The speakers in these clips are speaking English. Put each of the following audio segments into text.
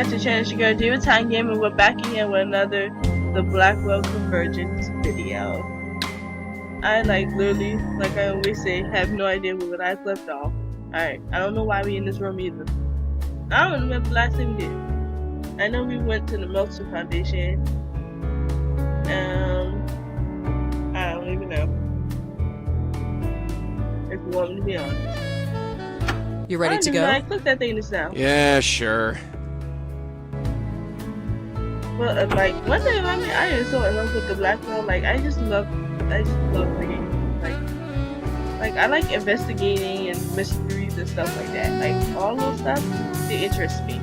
back to Channel Sugar David Time Game, and we're back again with another the Blackwell Convergence video. I literally, like I always say, have no idea where I've left off. Alright, I don't know why we in this room either. I don't remember the last thing we did. I know we went to the Meltzer Foundation. I don't even know. If you want me to be honest. You ready to go? I clicked that thing just now. Yeah, sure. Well, one thing about me, I am so in love with the Blackwell. I just love the game. Like I like investigating and mysteries and stuff like that. Like all those stuff, they interest me.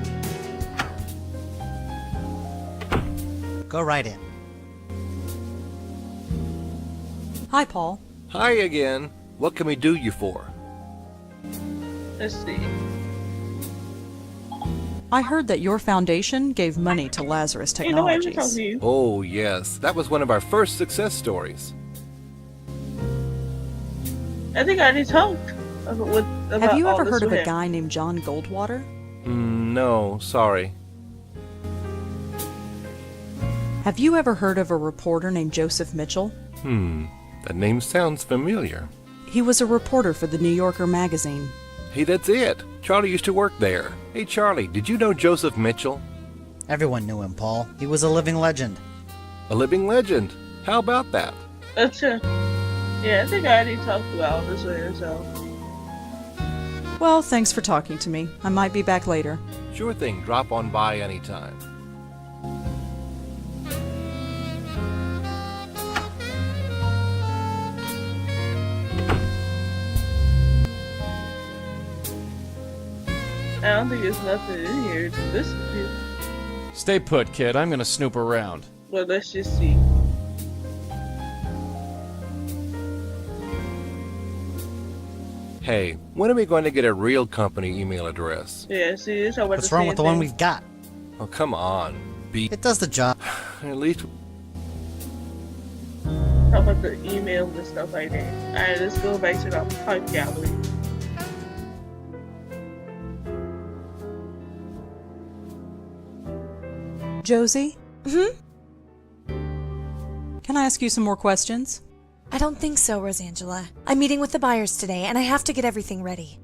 Go right in. Hi, Paul. Hi again. What can we do you for? Let's see. I heard that your foundation gave money to Lazarus Hey, no, I haven't talked Technologies. to you. Oh, yes. That was one of our first success stories. I think I already talked about Have you all ever this heard of with a him. guy named John Goldwater? No, sorry. Have you ever heard of a reporter named Joseph Mitchell? That name sounds familiar. He was a reporter for the New Yorker magazine. Hey, that's it. Charlie used to work there. Hey, Charlie, did you know Joseph Mitchell? Everyone knew him, Paul. He was a living legend. A living legend. How about that? That's true. Yeah, I think I already talked about all this with him, so. Well, thanks for talking to me. I might be back later. Sure thing. Drop on by anytime. I don't think there's nothing in here to listen to. Stay put, kid. I'm gonna snoop around. But let's just see. Hey, when are we going to get a real company email address? Yeah, see, this is about What's wrong with the one we've got? Oh, come on. It does the job. At least... How about the emails and stuff like that? Alright, let's go back to the art gallery. Josie? Can I ask you some more questions? I don't think so, Rosangela. I'm meeting with the buyers today, and I have to get everything ready.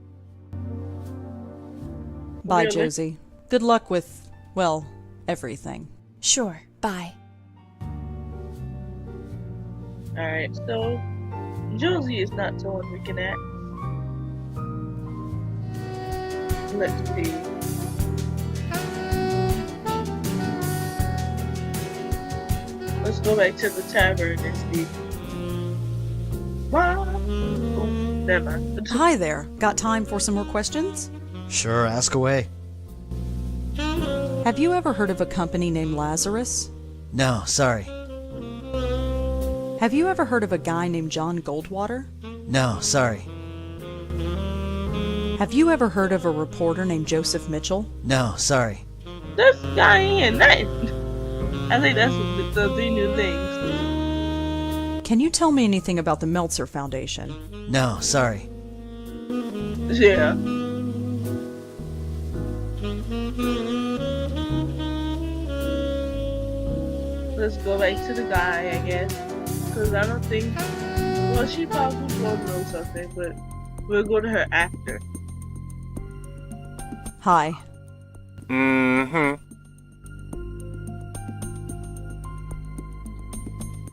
Bye, Really? Josie. Good luck with, well, everything. Sure, bye. Alright, so Josie is not someone we can act. Let's see. Let's go back to the tavern and see. Wow. Oh, never mind. Hi there. Got time for some more questions? Sure, ask away. Have you ever heard of a company named Lazarus? No, sorry. Have you ever heard of a guy named John Goldwater? No, sorry. Have you ever heard of a reporter named Joseph Mitchell? No, sorry. This guy ain't nice. I think that's the three new things. Can you tell me anything about the Meltzer Foundation? No, sorry. Yeah. Let's go back to the guy, I guess. Because I don't think... Well, she probably will know something, but we'll go to her after. Hi.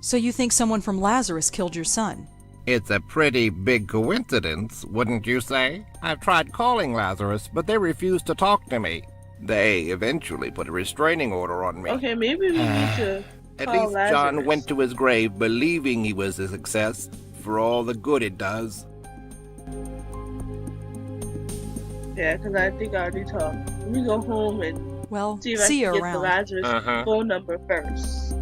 So you think someone from Lazarus killed your son? It's a pretty big coincidence, wouldn't you say? I've tried calling Lazarus, but they refused to talk to me. They eventually put a restraining order on me. Okay, maybe we need to At call least Lazarus. John went to his grave believing he was a success, for all the good it does. Yeah, because I think I already talked. Let me go home and Well, see if I see you can get around. the Lazarus phone number first.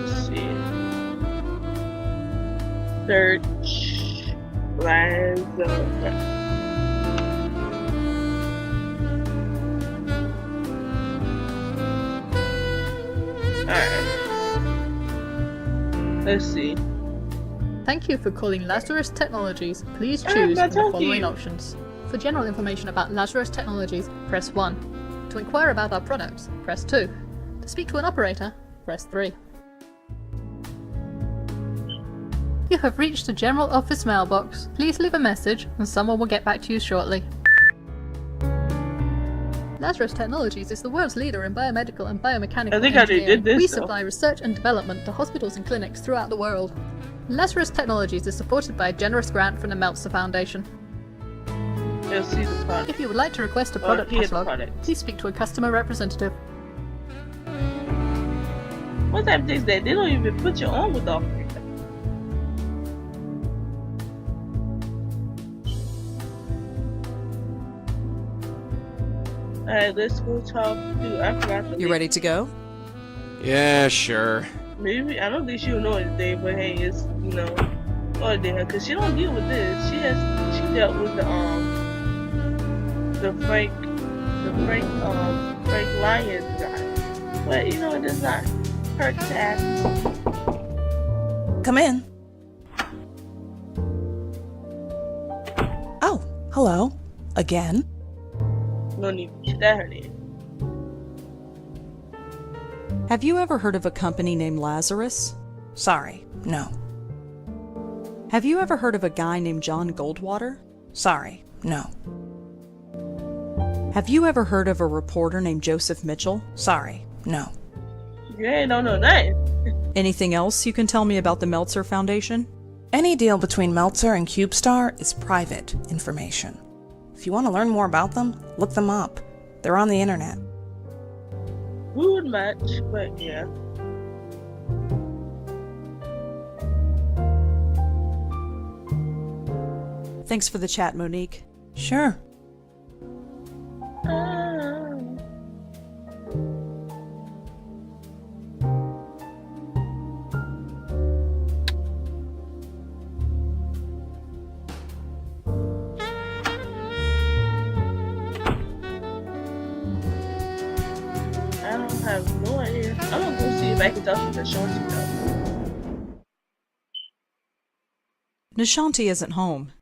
Let's see. Search Lazarus. Alright. Let's see. Thank you for calling Lazarus Technologies. Please I'm choose not from the talking. following options. For general information about Lazarus Technologies, press 1. To inquire about our products, press 2. To speak to an operator, press 3. You have reached the general office mailbox. Please leave a message and someone will get back to you shortly. Lazarus Technologies is the world's leader in biomedical and biomechanical I think I already engineering. did this, We though. supply research and development to hospitals and clinics throughout the world. Lazarus Technologies is supported by a generous grant from the Meltzer Foundation. Let's see the product. If you would like to request a product here's the catalog, product. please speak to a customer representative. What type of things that they don't even put you on with offering? Alright, let's go talk to. I forgot the You lady. ready to go? Yeah, sure. Maybe I don't think she'll know anything, but hey, it's oh damn, cause she don't deal with this. She dealt with the Frank Lyons guy. But it does not hurt to ask. Come in. Oh, hello. Again? No need to get that her name. Have you ever heard of a company named Lazarus? Sorry, no. Have you ever heard of a guy named John Goldwater? Sorry, no. Have you ever heard of a reporter named Joseph Mitchell? Sorry, no. You ain't don't know nothing. Anything else you can tell me about the Meltzer Foundation? Any deal between Meltzer and CubeStar is private information. If you want to learn more about them, look them up. They're on the internet. Food much, but yeah. Thanks for the chat, Monique. Sure. I don't have no idea. I'm gonna go see if I can talk to Shanti though. Nishanti isn't home.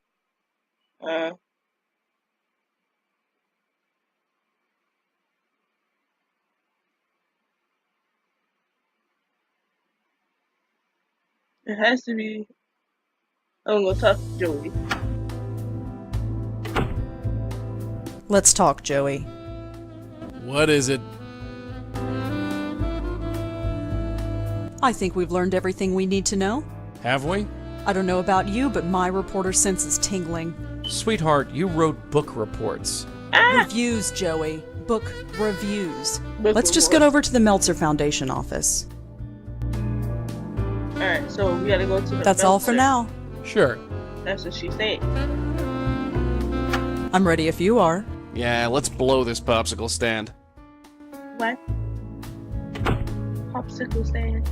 It has to be. I'm gonna talk to Joey. Let's talk, Joey. What is it? I think we've learned everything we need to know. Have we? I don't know about you, but my reporter sense is tingling. Sweetheart, you wrote book reports. Reviews, Joey. Book reviews. Book Let's just report. get over to the Meltzer Foundation office. Alright, so we gotta go to the That's all for Meltzer. now. Sure. That's what she's saying. I'm ready if you are. Yeah, let's blow this popsicle stand. What? Popsicle stand.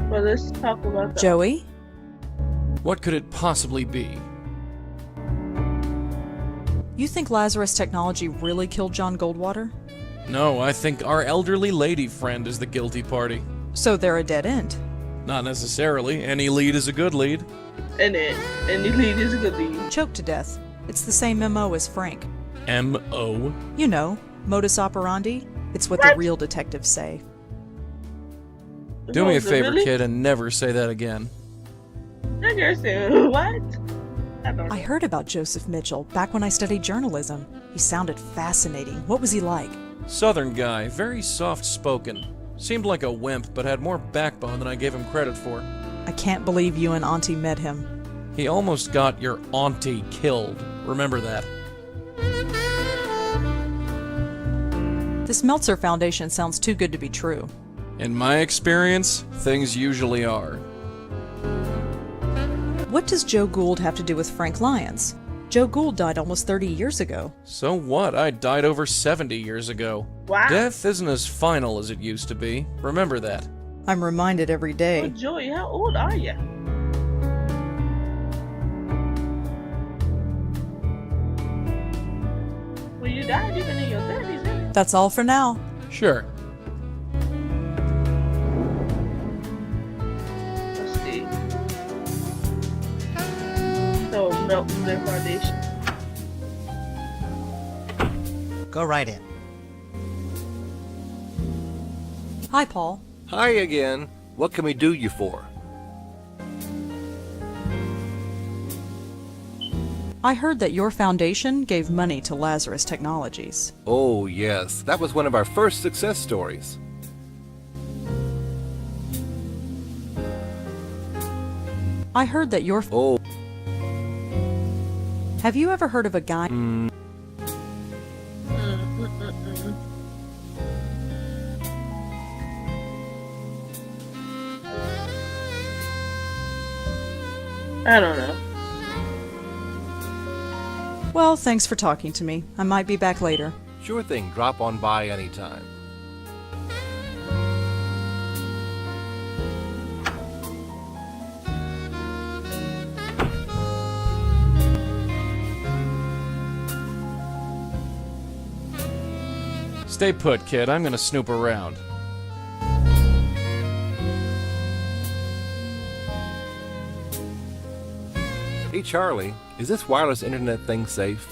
Well, let's talk about the Joey? What could it possibly be? You think Lazarus Technology really killed John Goldwater? No, I think our elderly lady friend is the guilty party. So they're a dead end. Not necessarily. Any lead is a good lead. and the lead is a good lead. Choked to death. It's the same MO as Frank. M.O.? You know, modus operandi. It's what the real detectives say. Do me a Was it favor, really? kid, and never say that again. That girl said, what? I don't know. I heard about Joseph Mitchell back when I studied journalism. He sounded fascinating. What was he like? Southern guy, very soft-spoken. Seemed like a wimp, but had more backbone than I gave him credit for. I can't believe you and Auntie met him. He almost got your auntie killed. Remember that. This Meltzer Foundation sounds too good to be true. In my experience, things usually are. What does Joe Gould have to do with Frank Lyons? Joe Gould died almost 30 years ago. So what? I died over 70 years ago. Wow. Death isn't as final as it used to be. Remember that. I'm reminded every Oh, day. Joey, how old are you? That's all for now. Sure. Let's see. So melt their foundation. Go right in. Hi, Paul. Hi again. What can we do you for? I heard that your foundation gave money to Lazarus Technologies. Oh, yes. That was one of our first success stories. I heard that your... Oh, Have you ever heard of a guy... I don't know. Well, thanks for talking to me. I might be back later. sure thing. Drop on by anytime. Stay put, kid. I'm gonna snoop around. Hey, Charlie, is this wireless internet thing safe?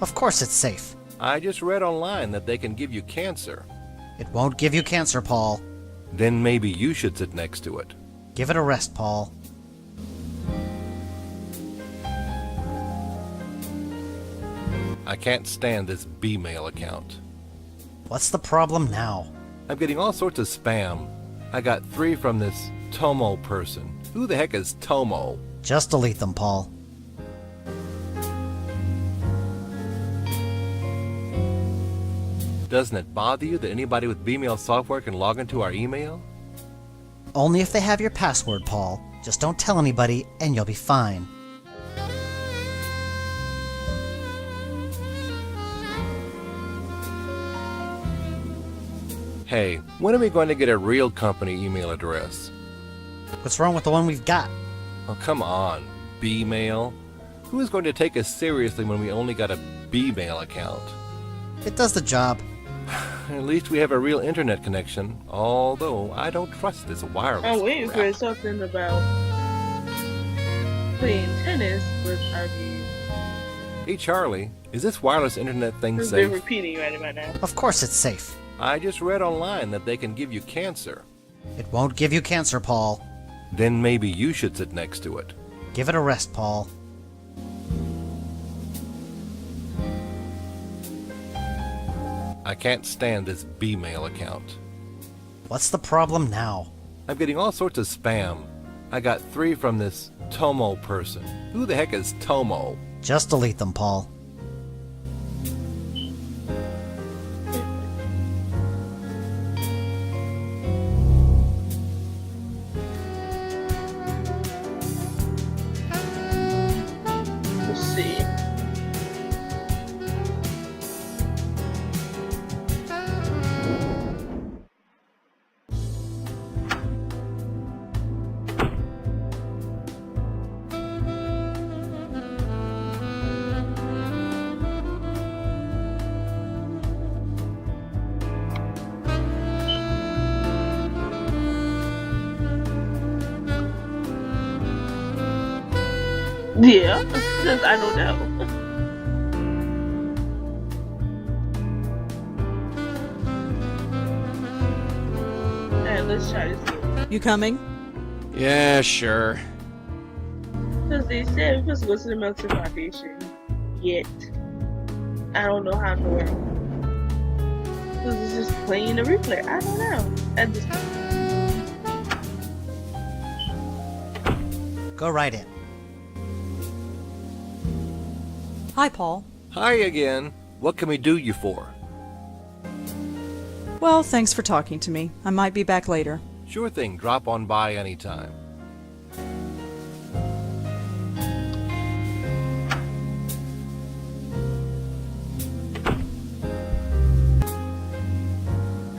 Of course it's safe. I just read online that they can give you cancer. It won't give you cancer, Paul. Then maybe you should sit next to it. Give it a rest, Paul. I can't stand this B-mail account. What's the problem now? I'm getting all sorts of spam. I got 3 from this Tomo person. Who the heck is Tomo? Just delete them, Paul. Doesn't it bother you that anybody with B-mail software can log into our email? Only if they have your password, Paul. Just don't tell anybody, and you'll be fine. Hey, when are we going to get a real company email address? What's wrong with the one we've got? Oh, come on, B-mail. Who is going to take us seriously when we only got a B-mail account? It does the job. At least we have a real internet connection, although I don't trust this wireless I'm waiting for crap. something about playing tennis with RV. Hey, Charlie, is this wireless internet thing It's been safe? repeating right about now. Of course it's safe. I just read online that they can give you cancer. It won't give you cancer, Paul. Then maybe you should sit next to it. Give it a rest, Paul. I can't stand this B-mail account. What's the problem now? I'm getting all sorts of spam. I got 3 from this Tomo person. Who the heck is Tomo? Just delete them, Paul. Let's see. Yeah, because I don't know. Alright, let's try this again. You coming? Yeah, sure. Because they said we're supposed to go to the Melted Foundation. Yet. I don't know how to work. Because it's just playing a replay. I don't know. At this point. Go right in. Hi, Paul. Hi again. What can we do you for? Well, thanks for talking to me. I might be back later. Sure thing. Drop on by anytime.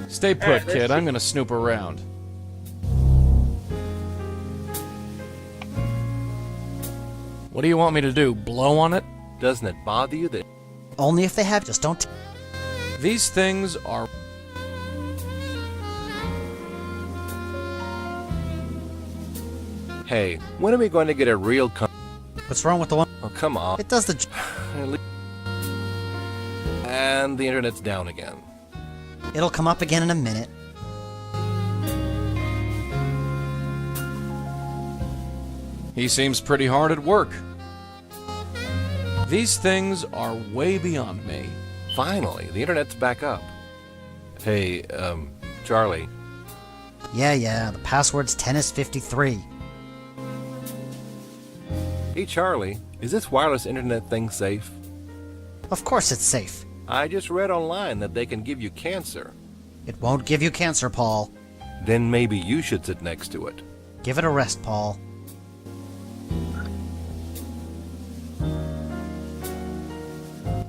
Stay put, Alright, let's kid. see. I'm gonna snoop around. What do you want me to do? Blow on it? Doesn't it bother you that... Only if they have. Just don't. These things are... Hey, when are we going to get a real What's wrong with the one? Oh, come on. It does the And the internet's down again. It'll come up again in a minute. He seems pretty hard at work. These things are way beyond me. Finally, the internet's back up. Hey, Charlie. Yeah, the password's tennis53. Hey, Charlie, is this wireless internet thing safe? Of course it's safe. I just read online that they can give you cancer. It won't give you cancer, Paul. Then maybe you should sit next to it. Give it a rest, Paul.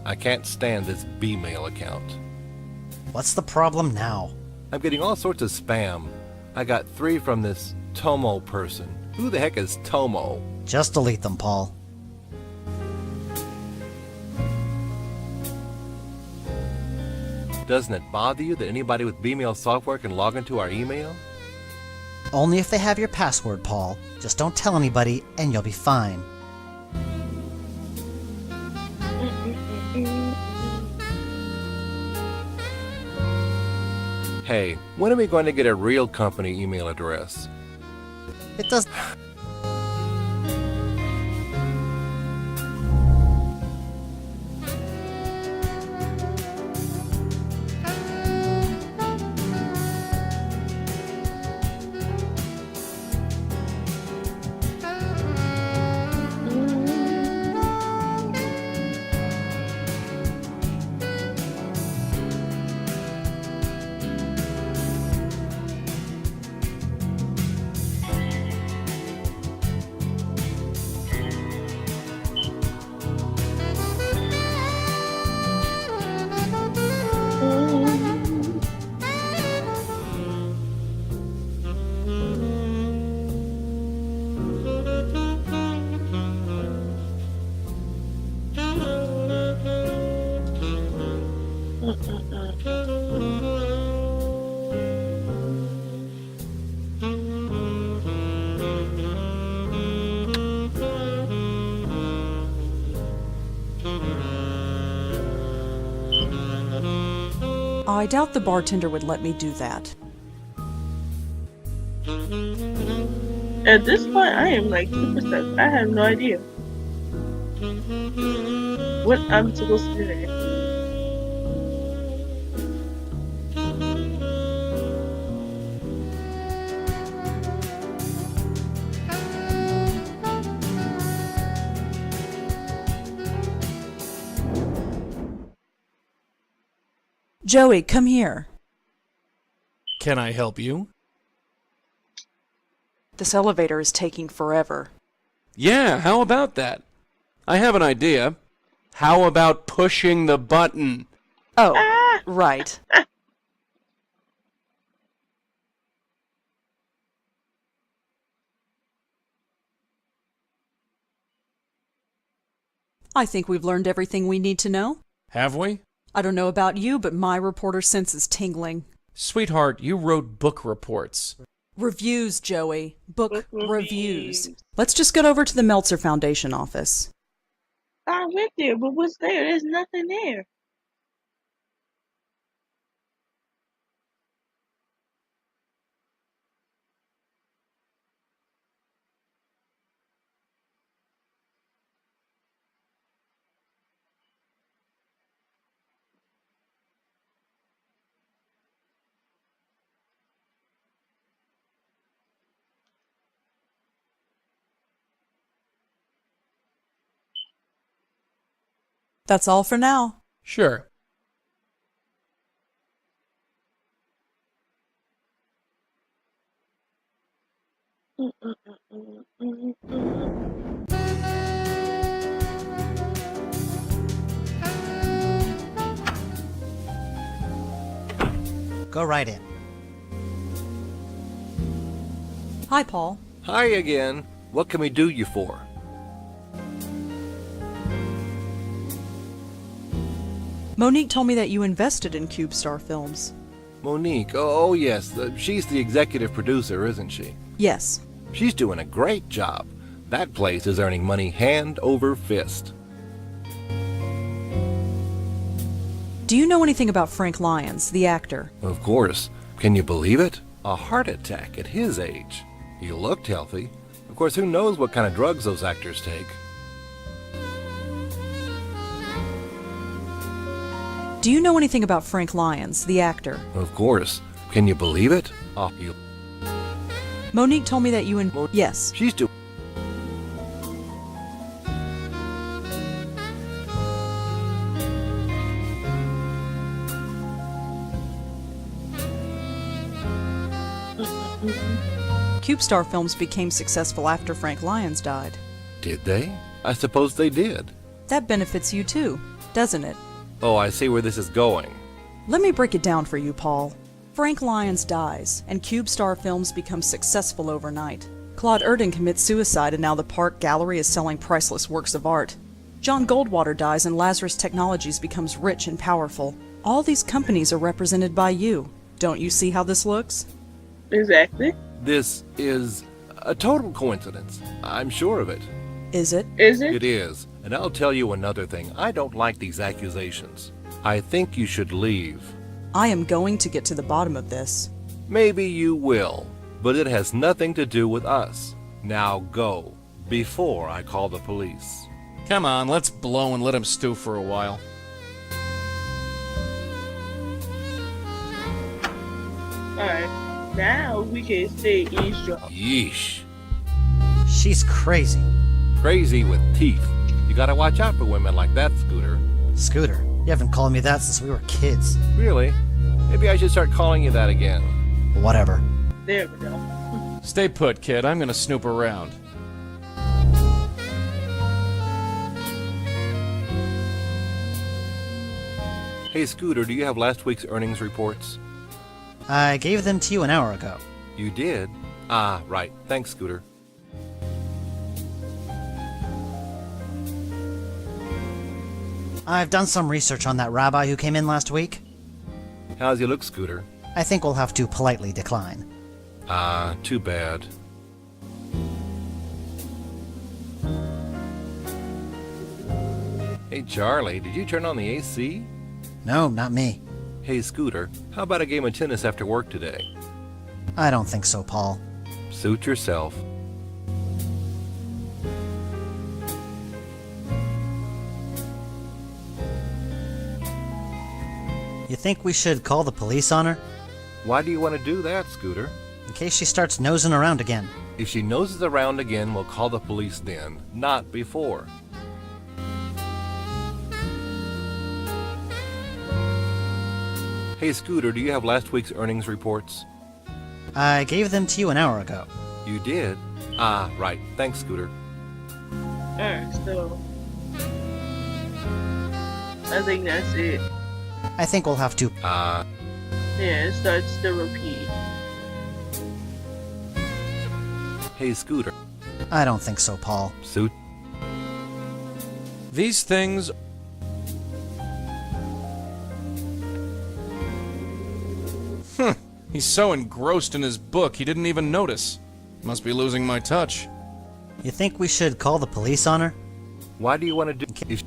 I can't stand this B-mail account. What's the problem now? I'm getting all sorts of spam. I got 3 from this Tomo person. Who the heck is Tomo? Just delete them, Paul. Doesn't it bother you that anybody with B-mail software can log into our email? Only if they have your password, Paul. Just don't tell anybody, and you'll be fine. Hey, when are we going to get a real company email address? It does... I doubt the bartender would let me do that. At this point, I am like super stuck. I have no idea what I'm supposed to do next. Joey, come here. Can I help you? This elevator is taking forever. Yeah, how about that? I have an idea. How about pushing the button? Oh, right. I think we've learned everything we need to know. Have we? I don't know about you, but my reporter sense is tingling. Sweetheart, you wrote book reports. Reviews, Joey. Book reviews. Reviews. Let's just get over to the Meltzer Foundation office. I went there, but what's there? There's nothing there. That's all for now. Sure. Go right in. Hi, Paul. Hi again. What can we do you for? Monique told me that you invested in CubeStar Films. Monique, oh yes, she's the executive producer, isn't she? Yes. She's doing a great job. That place is earning money hand over fist. Do you know anything about Frank Lyons, the actor? Of course. Can you believe it? A heart attack at his age. He looked healthy. Of course, who knows what kind of drugs those actors take? Do you know anything about Frank Lyons, the actor? Of course. Can you believe it? Monique told me that you Yes. She's doing... CubeStar Films became successful after Frank Lyons died. Did they? I suppose they did. That benefits you too, doesn't it? Oh, I see where this is going. Let me break it down for you, Paul. Frank Lyons dies, and CubeStar Films becomes successful overnight. Claude Erdin commits suicide, and now the Park Gallery is selling priceless works of art. John Goldwater dies, and Lazarus Technologies becomes rich and powerful. All these companies are represented by you. Don't you see how this looks? Exactly. This is a total coincidence. I'm sure of it. Is it? Is it? It is. And I'll tell you another thing. I don't like these accusations. I think you should leave. I am going to get to the bottom of this. Maybe you will, but it has nothing to do with us. Now go, before I call the police. Come on, let's blow and let him stew for a while. Alright. Now we can stay eavesdropping. Yeesh. She's crazy. Crazy with teeth. You gotta watch out for women like that, Scooter. Scooter, you haven't called me that since we were kids. Really? Maybe I should start calling you that again. Whatever. There we go. Stay put, kid. I'm gonna snoop around. Hey, Scooter, do you have last week's earnings reports? I gave them to you an hour ago. You did? Ah, right. Thanks, Scooter. I've done some research on that rabbi who came in last week. How's he look, Scooter? I think we'll have to politely decline. Ah, too bad. Hey, Charlie, did you turn on the AC? No, not me. Hey, Scooter, how about a game of tennis after work today? I don't think so, Paul. Suit yourself. You think we should call the police on her? Why do you want to do that, Scooter? In case she starts nosing around again. If she noses around again, we'll call the police then, not before. Hey, Scooter, do you have last week's earnings reports? I gave them to you an hour ago. You did? Ah, right. Thanks, Scooter. Alright, so I think that's it. I think we'll have to. Yeah, it starts to repeat. Hey, Scooter. I don't think so, Paul. Suit. These things... He's so engrossed in his book, he didn't even notice. Must be losing my touch. You think we should call the police on her? Why do you want to do... If...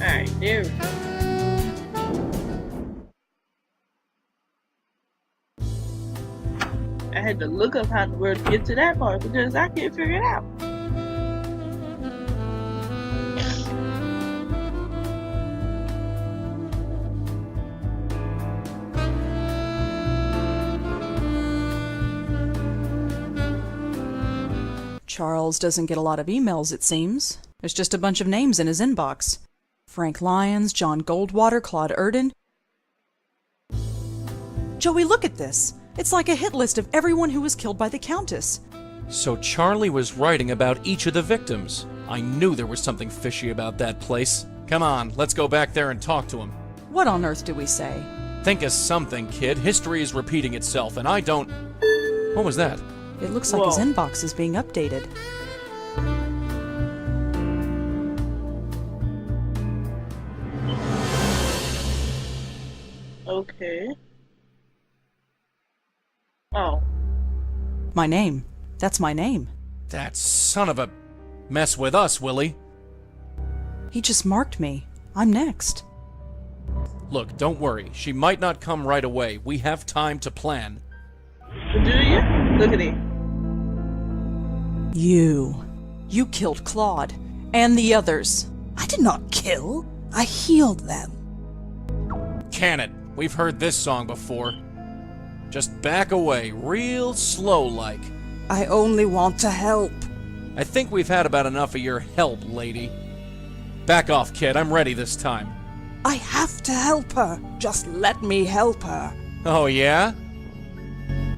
Alright, there we go. I had to look up how in the world to get to that part because I can't figure it out. Charles doesn't get a lot of emails, it seems. There's just a bunch of names in his inbox. Frank Lyons, John Goldwater, Claude Erdin. Joey, look at this! It's like a hit list of everyone who was killed by the Countess. So Charlie was writing about each of the victims. I knew there was something fishy about that place. Come on, let's go back there and talk to him. What on earth do we say? Think of something, kid. History is repeating itself, and I don't... What was that? It looks like his Whoa. inbox is being updated. Okay. Oh. My name. That's my name. That son of a... Mess with us, Willie. He just marked me. I'm next. Look, don't worry. She might not come right away. We have time to plan. Do you? Look at him. You killed Claude. And the others. I did not kill. I healed them. Can it? We've heard this song before. Just back away, real slow-like. I only want to help. I think we've had about enough of your help, lady. Back off, kid. I'm ready this time. I have to help her. Just let me help her. Oh, yeah?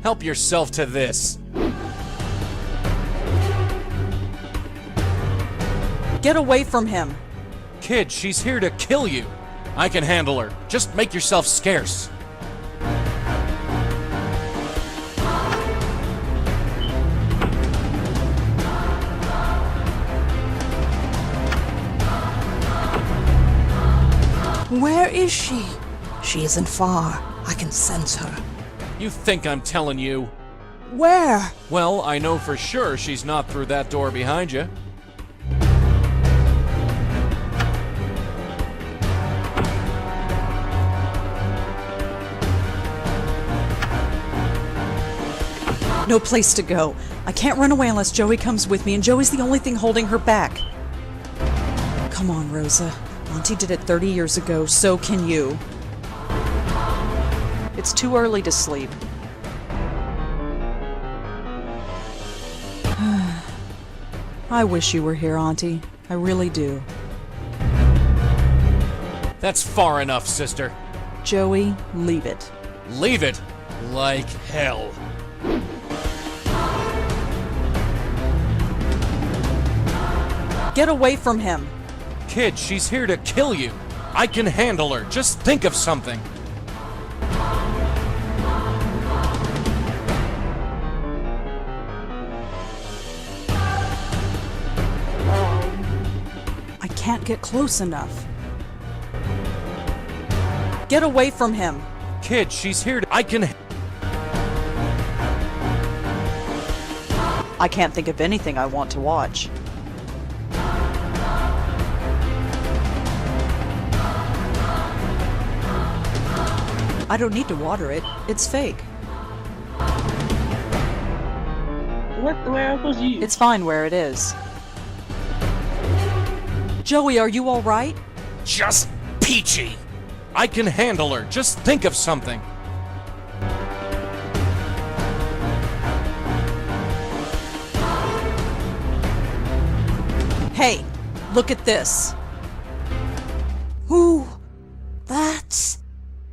Help yourself to this. Get away from him. Kid, she's here to kill you. I can handle her. Just make yourself scarce. Where is she? She isn't far. I can sense her. You think I'm telling you? Where? Well, I know for sure she's not through that door behind you. No place to go. I can't run away unless Joey comes with me, and Joey's the only thing holding her back. Come on, Rosa. Auntie did it 30 years ago, so can you. It's too early to sleep. I wish you were here, Auntie. I really do. That's far enough, sister. Joey, leave it. Leave it like hell. Get away from him. Kid, she's here to kill you. I can handle her. Just think of something. I can't get close enough. Get away from him. Kid, she's here to... I can't think of anything I want to watch. I don't need to water it. It's fake. What the where am I supposed to use? It's fine where it is. Joey, are you all right? Just peachy. I can handle her. Just think of something. Hey, look at this. Who? That's...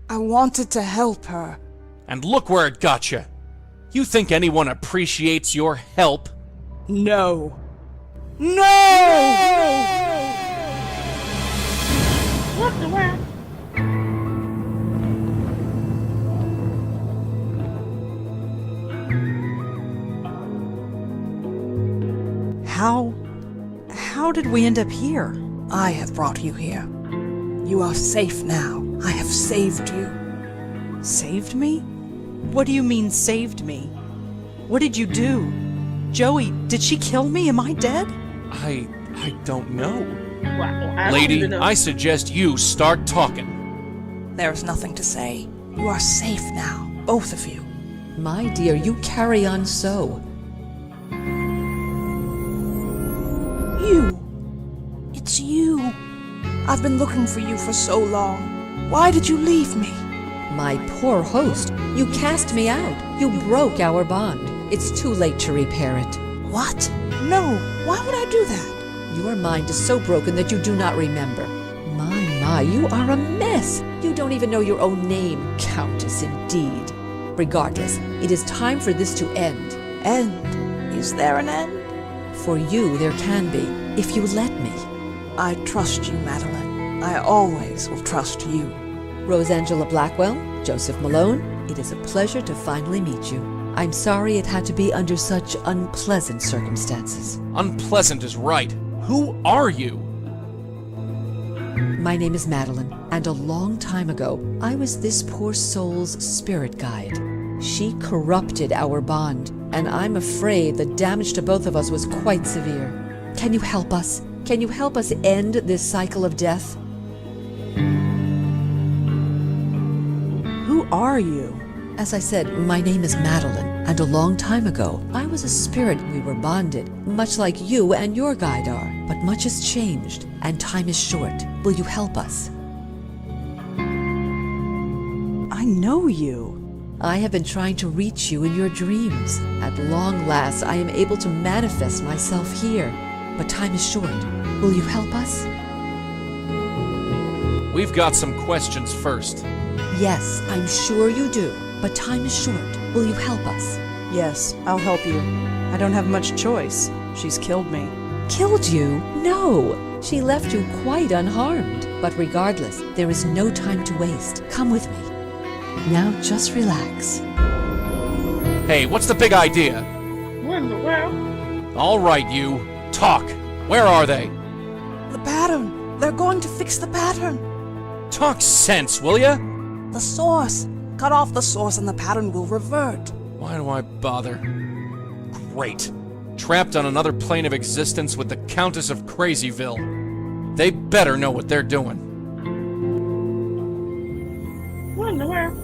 I wanted to help her. And look where it got you. You think anyone appreciates your help? No. No! What the where? How did we end up here? I have brought you here. You are safe now. I have saved you. Saved me? What do you mean, saved me? What did you do? Joey, did she kill me? Am I dead? I don't know. Wow, I don't Lady, even know. I suggest you start talking. There is nothing to say. You are safe now, both of you. My dear, you carry on so. You. It's you. I've been looking for you for so long. Why did you leave me? My poor host, you cast me out. You broke our bond. It's too late to repair it. What? No, why would I do that? Your mind is so broken that you do not remember. My, you are a mess. You don't even know your own name, Countess, indeed. Regardless, it is time for this to end. End? Is there an end? For you, there can be, if you let me. I trust you, Madeline. I always will trust you. Rosangela Blackwell, Joseph Malone, it is a pleasure to finally meet you. I'm sorry it had to be under such unpleasant circumstances. Unpleasant is right. Who are you? My name is Madeline, and a long time ago, I was this poor soul's spirit guide. She corrupted our bond, and I'm afraid the damage to both of us was quite severe. Can you help us? Can you help us end this cycle of death? Who are you? As I said, my name is Madeline, and a long time ago, I was a spirit. We were bonded, much like you and your guide are. But much has changed, and time is short. Will you help us? I know you. I have been trying to reach you in your dreams. At long last, I am able to manifest myself here. But time is short. Will you help us? We've got some questions first. Yes, I'm sure you do. But time is short. Will you help us? Yes, I'll help you. I don't have much choice. She's killed me. Killed you? No! She left you quite unharmed. But regardless, there is no time to waste. Come with me. Now just relax. Hey, what's the big idea? What in the world? All right, you. Talk. Where are they? The pattern! They're going to fix the pattern! Talk sense, will ya? The source! Cut off the source and the pattern will revert. Why do I bother? Great. Trapped on another plane of existence with the Countess of Crazyville. They better know what they're doing. What in the world?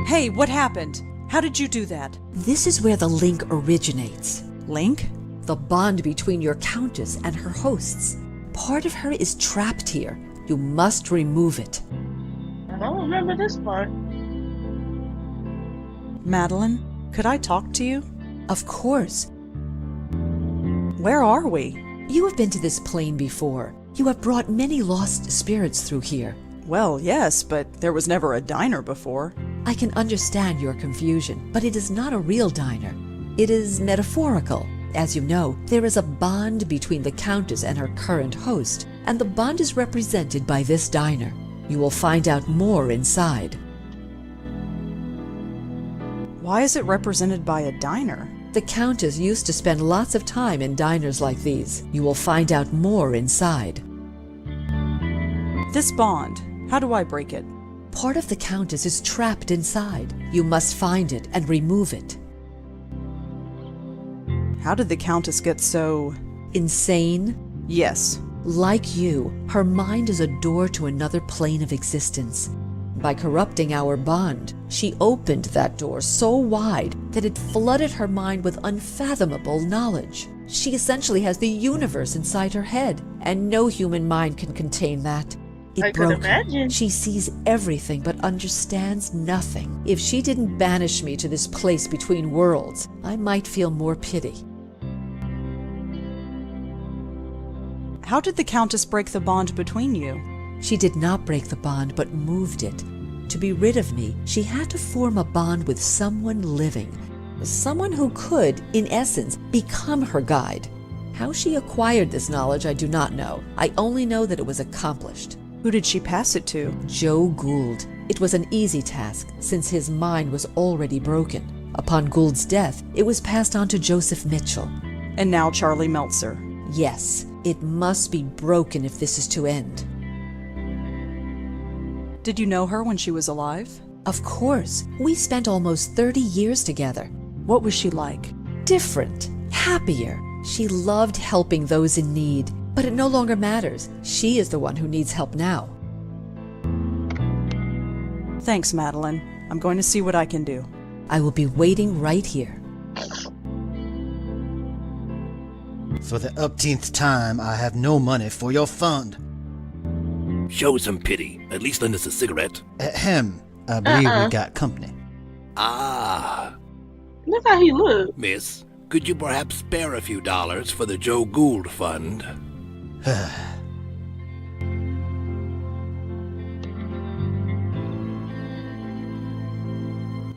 Hey, what happened? How did you do that? This is where the link originates. Link? The bond between your Countess and her hosts. Part of her is trapped here. You must remove it. I don't remember this part. Madeline, could I talk to you? Of course. Where are we? You have been to this plane before. You have brought many lost spirits through here. Well, yes, but there was never a diner before. I can understand your confusion, but it is not a real diner. It is metaphorical. As you know, there is a bond between the Countess and her current host, and the bond is represented by this diner. You will find out more inside. Why is it represented by a diner? The Countess used to spend lots of time in diners like these. You will find out more inside. This bond, how do I break it? Part of the Countess is trapped inside. You must find it and remove it. How did the Countess get so... insane? Yes. Like you, her mind is a door to another plane of existence. By corrupting our bond, she opened that door so wide that it flooded her mind with unfathomable knowledge. She essentially has the universe inside her head, and no human mind can contain that. I could imagine. She sees everything but understands nothing. If she didn't banish me to this place between worlds, I might feel more pity. How did the Countess break the bond between you? She did not break the bond, but moved it. To be rid of me, she had to form a bond with someone living. Someone who could, in essence, become her guide. How she acquired this knowledge, I do not know. I only know that it was accomplished. Who did she pass it to? Joe Gould. It was an easy task, since his mind was already broken. Upon Gould's death, it was passed on to Joseph Mitchell. And now Charlie Meltzer. Yes, it must be broken if this is to end. Did you know her when she was alive? Of course. We spent almost 30 years together. What was she like? Different. Happier. She loved helping those in need. But it no longer matters. She is the one who needs help now. Thanks, Madeline. I'm going to see what I can do. I will be waiting right here. For the upteenth time, I have no money for your fund. Show some pity. At least lend us a cigarette. Ahem. I believe we got company. Ah. Look how he looked. Miss, could you perhaps spare a few dollars for the Joe Gould Fund?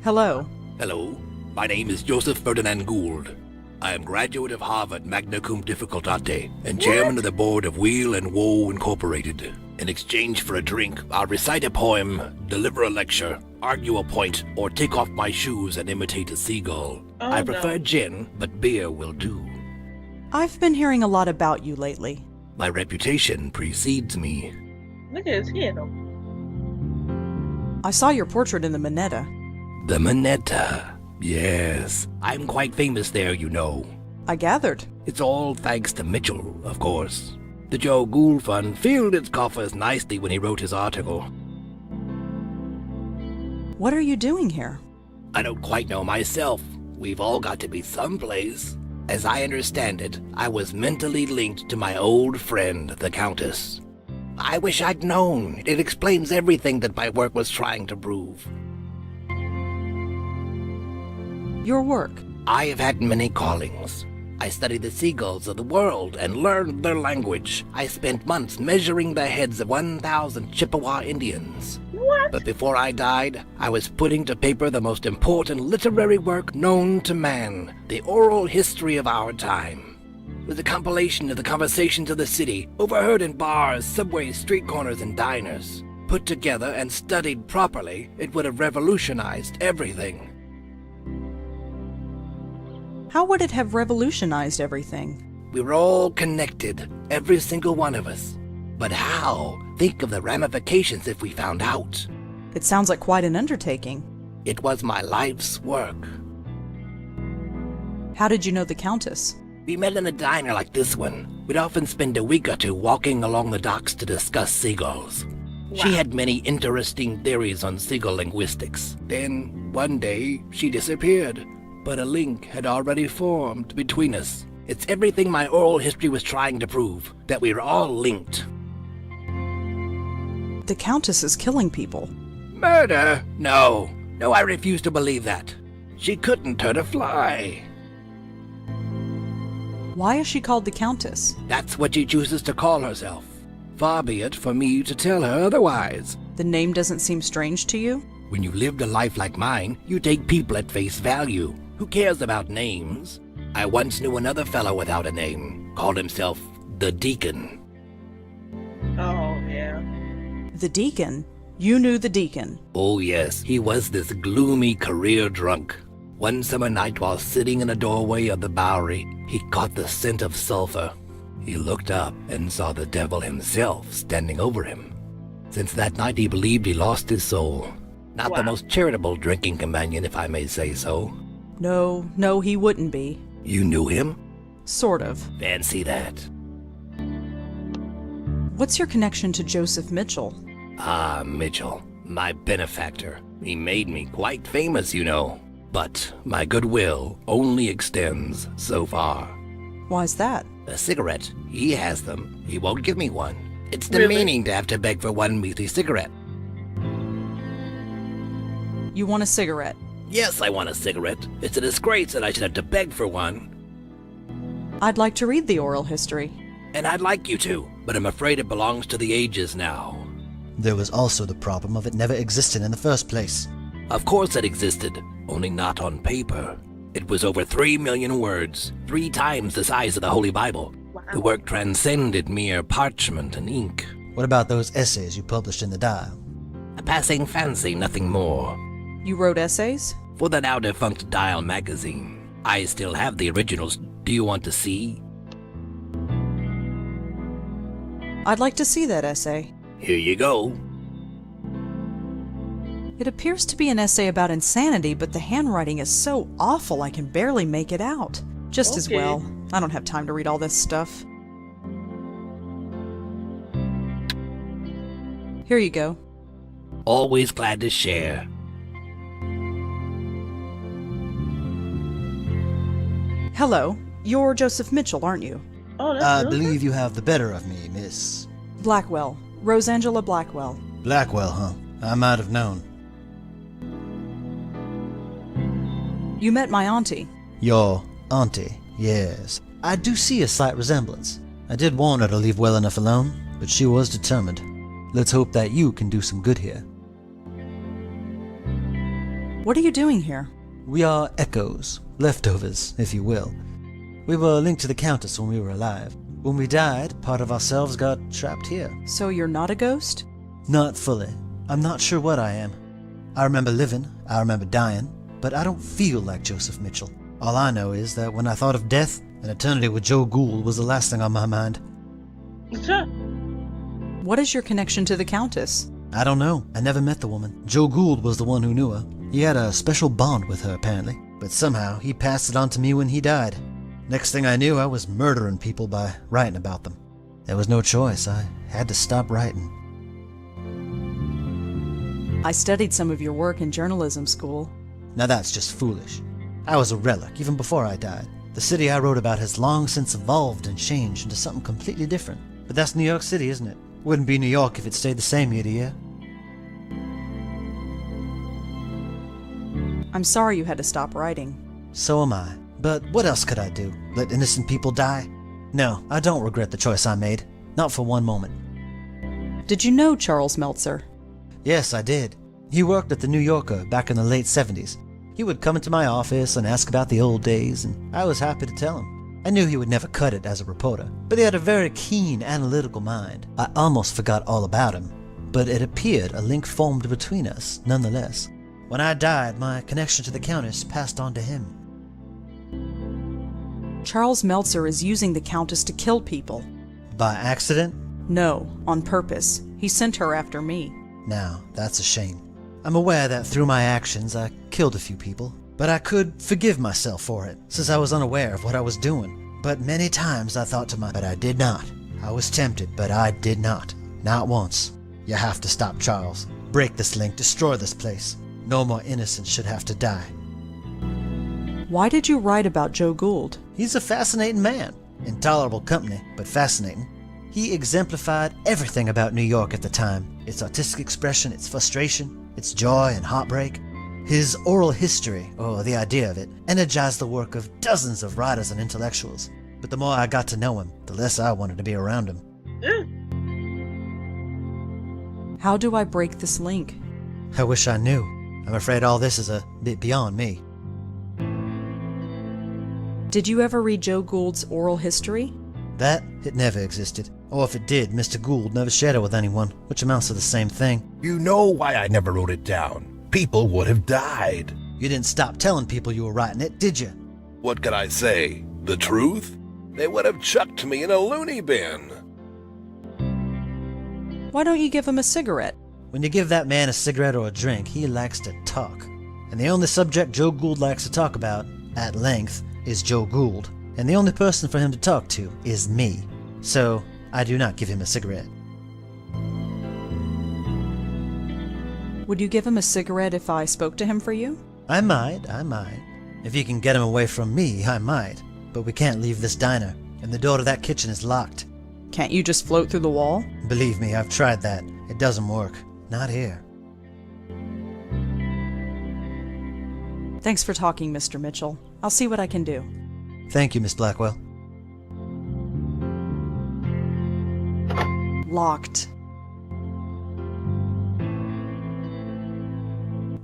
Hello. Hello. My name is Joseph Ferdinand Gould. I am graduate of Harvard magna cum difficultate and chairman of the board of Wheel and Woe Incorporated. In exchange for a drink, I'll recite a poem, deliver a lecture, argue a point, or take off my shoes and imitate a seagull. Oh, I prefer gin, but beer will do. I've been hearing a lot about you lately. My reputation precedes me. Look at his head. I saw your portrait in the Minetta. The Minetta. Yes, I'm quite famous there, you know. I gathered. It's all thanks to Mitchell, of course. The Joe Gould Fund filled its coffers nicely when he wrote his article. What are you doing here? I don't quite know myself. We've all got to be someplace. As I understand it, I was mentally linked to my old friend, the Countess. I wish I'd known. It explains everything that my work was trying to prove. Your work. I have had many callings. I studied the seagulls of the world and learned their language. I spent months measuring the heads of 1,000 Chippewa Indians. What? But before I died, I was putting to paper the most important literary work known to man, the oral history of our time. It was a compilation of the conversations of the city, overheard in bars, subways, street corners, and diners. Put together and studied properly, it would have revolutionized everything. How would it have revolutionized everything? We were all connected, every single one of us. But how? Think of the ramifications if we found out. It sounds like quite an undertaking. It was my life's work. How did you know the Countess? We met in a diner like this one. We'd often spend a week or two walking along the docks to discuss seagulls. Wow. She had many interesting theories on seagull linguistics. Then, one day, she disappeared. But a link had already formed between us. It's everything my oral history was trying to prove, that we were all linked. The Countess is killing people. Murder? No, I refuse to believe that. She couldn't hurt a fly. Why is she called the Countess? That's what she chooses to call herself. Far be it for me to tell her otherwise. The name doesn't seem strange to you? When you lived a life like mine, you take people at face value. Who cares about names? I once knew another fellow without a name, called himself the Deacon. Oh, yeah. The Deacon? You knew the Deacon? Oh yes, he was this gloomy career drunk. One summer night while sitting in a doorway of the Bowery, he caught the scent of sulfur. He looked up and saw the devil himself standing over him. Since that night he believed he lost his soul. Not the Wow. most charitable drinking companion, if I may say so. No, he wouldn't be. You knew him? Sort of. Fancy that. What's your connection to Joseph Mitchell? Ah, Mitchell, my benefactor. He made me quite famous, you know. But my goodwill only extends so far. Why's that? A cigarette, he has them. He won't give me one. It's Really? demeaning to have to beg for one measly cigarette. You want a cigarette? Yes, I want a cigarette. It's a disgrace that I should have to beg for one. I'd like to read the oral history. And I'd like you to, but I'm afraid it belongs to the ages now. There was also the problem of it never existing in the first place. Of course it existed, only not on paper. It was over 3 million words, 3 times the size of the Holy Bible. Wow. The work transcended mere parchment and ink. What about those essays you published in the Dial? A passing fancy, nothing more. You wrote essays? For the now-defunct Dial magazine. I still have the originals. Do you want to see? I'd like to see that essay. Here you go. It appears to be an essay about insanity, but the handwriting is so awful I can barely make it out. Just as Okay. well. I don't have time to read all this stuff. Here you go. Always glad to share. Hello. You're Joseph Mitchell, aren't you? Oh, that's I really believe you have the better of me, Miss Blackwell. Rosangela Blackwell. Blackwell, huh? I might have known. You met my auntie. Your auntie, yes. I do see a slight resemblance. I did warn her to leave well enough alone, but she was determined. Let's hope that you can do some good here. What are you doing here? We are echoes, leftovers, if you will. We were linked to the Countess when we were alive. When we died, part of ourselves got trapped here. So you're not a ghost? Not fully. I'm not sure what I am. I remember living, I remember dying, but I don't feel like Joseph Mitchell. All I know is that when I thought of death, an eternity with Joe Gould was the last thing on my mind. Sure. What is your connection to the Countess? I don't know. I never met the woman. Joe Gould was the one who knew her. He had a special bond with her, apparently. But somehow, he passed it on to me when he died. Next thing I knew, I was murdering people by writing about them. There was no choice. I had to stop writing. I studied some of your work in journalism school. Now that's just foolish. I was a relic, even before I died. The city I wrote about has long since evolved and changed into something completely different. But that's New York City, isn't it? Wouldn't be New York if it stayed the same year to year. I'm sorry you had to stop writing. So am I. But what else could I do? Let innocent people die? No, I don't regret the choice I made. Not for one moment. Did you know Charles Meltzer? Yes, I did. He worked at the New Yorker back in the late 70s. He would come into my office and ask about the old days, and I was happy to tell him. I knew he would never cut it as a reporter, but he had a very keen, analytical mind. I almost forgot all about him, but it appeared a link formed between us, nonetheless. When I died, my connection to the Countess passed on to him. Charles Meltzer is using the Countess to kill people. By accident? No, on purpose. He sent her after me. Now, that's a shame. I'm aware that through my actions I killed a few people, but I could forgive myself for it, since I was unaware of what I was doing. But many times I thought to myself, but I did not. I was tempted, but I did not. Not once. You have to stop, Charles. Break this link, destroy this place. No more innocents should have to die. Why did you write about Joe Gould? He's a fascinating man. Intolerable company, but fascinating. He exemplified everything about New York at the time. Its artistic expression, its frustration, its joy and heartbreak. His oral history, or the idea of it, energized the work of dozens of writers and intellectuals. But the more I got to know him, the less I wanted to be around him. How do I break this link? I wish I knew. I'm afraid all this is a bit beyond me. Did you ever read Joe Gould's oral history? That, it never existed. Or if it did, Mr. Gould never shared it with anyone, which amounts to the same thing. You know why I never wrote it down. People would have died. You didn't stop telling people you were writing it, did you? What could I say? The truth? They would have chucked me in a loony bin. Why don't you give him a cigarette? When you give that man a cigarette or a drink, he likes to talk. And the only subject Joe Gould likes to talk about, at length, is Joe Gould. And the only person for him to talk to is me. So, I do not give him a cigarette. Would you give him a cigarette if I spoke to him for you? I might. If you can get him away from me, I might. But we can't leave this diner, and the door to that kitchen is locked. Can't you just float through the wall? Believe me, I've tried that. It doesn't work. Not here. Thanks for talking, Mr. Mitchell. I'll see what I can do. Thank you, Miss Blackwell. Locked.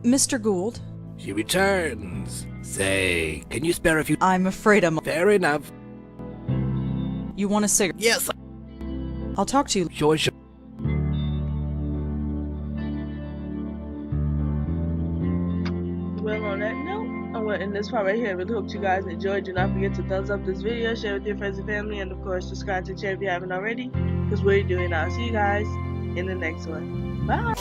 Mr. Gould? She returns. Say, can you spare a few? I'm afraid I'm... Fair enough. You want a cigarette? Yes. I'll talk to you. Sure. Well, on that note, I'm going to end this part right here. I really hope you guys enjoyed. Do not forget to thumbs up this video, share with your friends and family, and of course, subscribe to the channel if you haven't already, because we're doing. I'll see you guys in the next one. Bye!